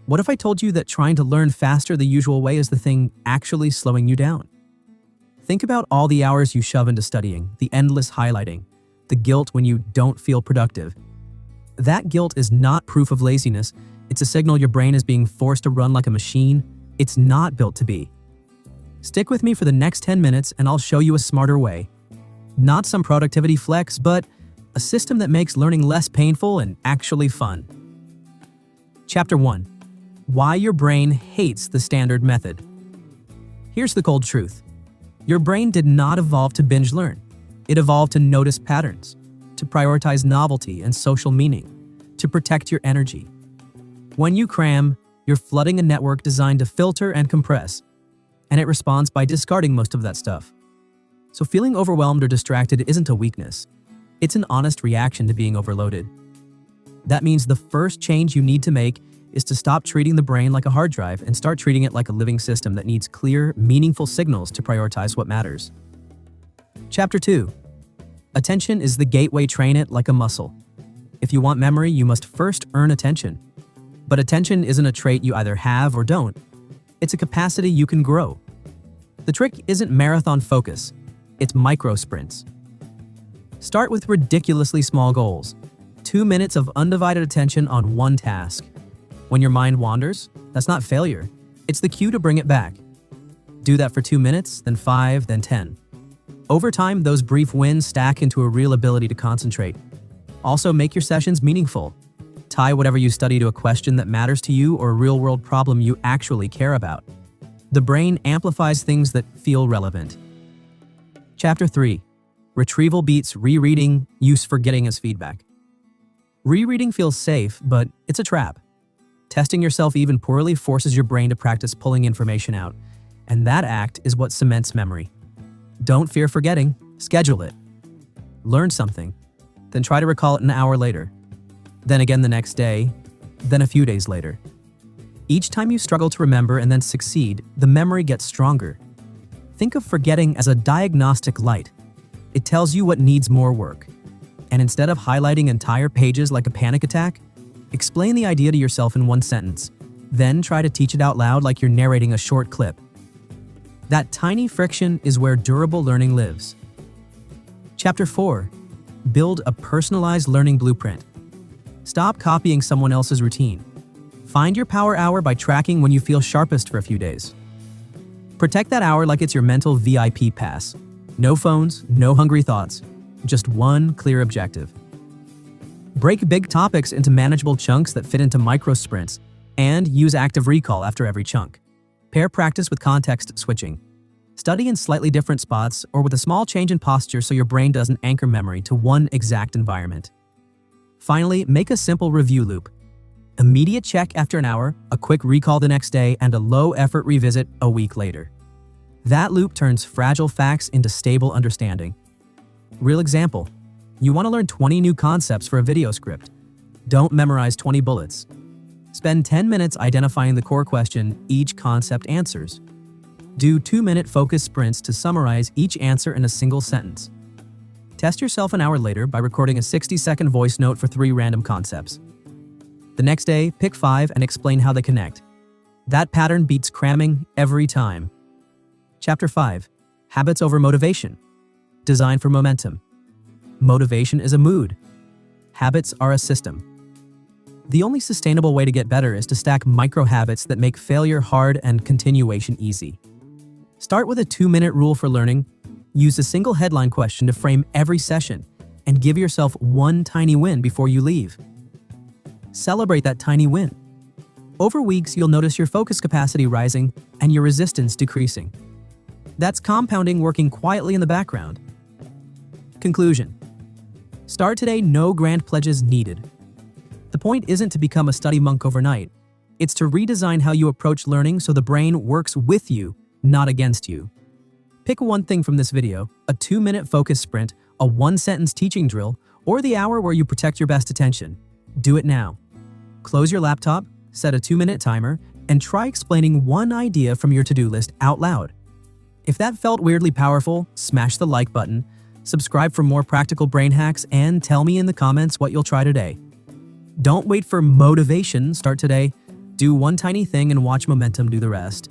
What if I told you that trying to learn faster the usual way is the thing actually slowing you down? Think about all the hours you shove into studying, the endless highlighting, the guilt when you don't feel productive. That guilt is not proof of laziness. It's a signal your brain is being forced to run like a machine it's not built to be. Stick with me for the next 10 minutes and I'll show you a smarter way. Not some productivity flex, but a system that makes learning less painful and actually fun. Chapter 1. Why your brain hates the standard method. Here's the cold truth. Your brain did not evolve to binge learn. It evolved to notice patterns, to prioritize novelty and social meaning, to protect your energy. When you cram, you're flooding a network designed to filter and compress, and it responds by discarding most of that stuff. So feeling overwhelmed or distracted isn't a weakness. It's an honest reaction to being overloaded. That means the first change you need to make is to stop treating the brain like a hard drive and start treating it like a living system that needs clear, meaningful signals to prioritize what matters. Chapter 2. Attention is the gateway. Train it like a muscle. If you want memory, you must first earn attention. But attention isn't a trait you either have or don't. It's a capacity you can grow. The trick isn't marathon focus. It's micro sprints. Start with ridiculously small goals. 2 minutes of undivided attention on one task. When your mind wanders, that's not failure. It's the cue to bring it back. Do that for 2 minutes, then 5, then 10. Over time, those brief wins stack into a real ability to concentrate. Also, make your sessions meaningful. Tie whatever you study to a question that matters to you or a real-world problem you actually care about. The brain amplifies things that feel relevant. Chapter 3. Retrieval beats rereading, use forgetting as feedback. Rereading feels safe, but it's a trap. Testing yourself even poorly forces your brain to practice pulling information out, and that act is what cements memory. Don't fear forgetting, schedule it. Learn something, then try to recall it an hour later. Then again the next day, then a few days later. Each time you struggle to remember and then succeed, the memory gets stronger. Think of forgetting as a diagnostic light. It tells you what needs more work. And instead of highlighting entire pages like a panic attack, explain the idea to yourself in one sentence. Then try to teach it out loud like you're narrating a short clip. That tiny friction is where durable learning lives. Chapter 4. Build a personalized learning blueprint. Stop copying someone else's routine. Find your power hour by tracking when you feel sharpest for a few days. Protect that hour like it's your mental VIP pass. No phones, no hungry thoughts. Just one clear objective. Break big topics into manageable chunks that fit into micro sprints, and use active recall after every chunk. Pair practice with context switching. Study in slightly different spots or with a small change in posture so your brain doesn't anchor memory to one exact environment. Finally, make a simple review loop. Immediate check after an hour, a quick recall the next day, and a low-effort revisit a week later. That loop turns fragile facts into stable understanding. Real example. You want to learn 20 new concepts for a video script. Don't memorize 20 bullets. Spend 10 minutes identifying the core question each concept answers. Do 2-minute focus sprints to summarize each answer in a single sentence. Test yourself an hour later by recording a 60-second voice note for 3 random concepts. The next day, pick 5 and explain how they connect. That pattern beats cramming every time. Chapter 5. Habits over motivation. Design for momentum. Motivation is a mood. Habits are a system. The only sustainable way to get better is to stack micro habits that make failure hard and continuation easy. Start with a 2-minute rule for learning. Use a single headline question to frame every session, and give yourself one tiny win before you leave. Celebrate that tiny win. Over weeks, you'll notice your focus capacity rising and your resistance decreasing. That's compounding working quietly in the background. Conclusion. Start today, no grand pledges needed. The point isn't to become a study monk overnight. It's to redesign how you approach learning so the brain works with you, not against you. Pick one thing from this video, a 2-minute focus sprint, a 1-sentence teaching drill, or the hour where you protect your best attention. Do it now. Close your laptop, set a 2-minute timer, and try explaining one idea from your to-do list out loud. If that felt weirdly powerful, smash the like button, subscribe for more practical brain hacks, and tell me in the comments what you'll try today. Don't wait for motivation, start today. Do one tiny thing and watch momentum do the rest.